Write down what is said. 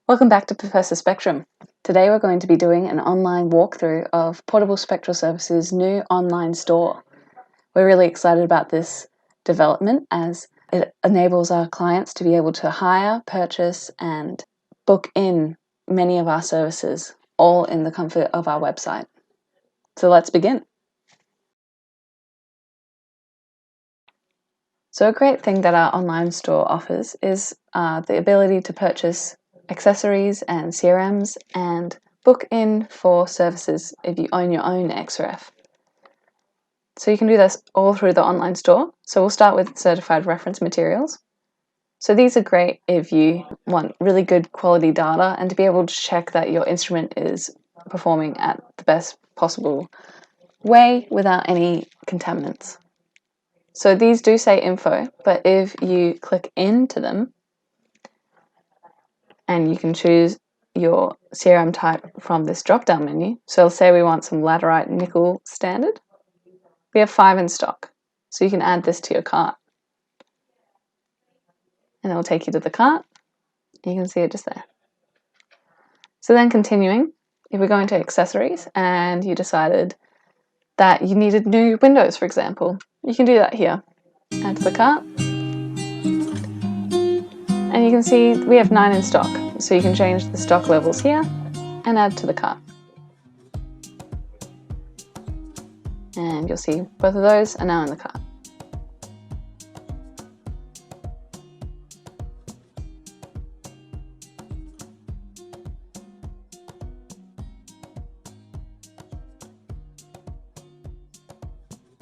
Welcome back to Professor Spectrum. Today we're going to be doing an online walkthrough of Portable Spectral Services' new online store. We're really excited about this development as it enables our clients to be able to hire, purchase, and book in many of our services, all in the comfort of our website. So let's begin. So a great thing that our online store offers is the ability to purchase accessories and CRMs and book in for services if you own your own XRF. So you can do this all through the online store. So we'll start with certified reference materials. So these are great if you want really good quality data and to be able to check that your instrument is performing at the best possible way without any contaminants. So these do say info, but if you click into them, and you can choose your CRM type from this drop-down menu. So let's say we want some laterite nickel standard. We have 5 in stock, so you can add this to your cart. And it will take you to the cart. You can see it just there. So then continuing, if we go into accessories and you decided that you needed new windows, for example, you can do that here. Add to the cart. And you can see we have 9 in stock, so you can change the stock levels here and add to the cart. And you'll see both of those are now in the cart.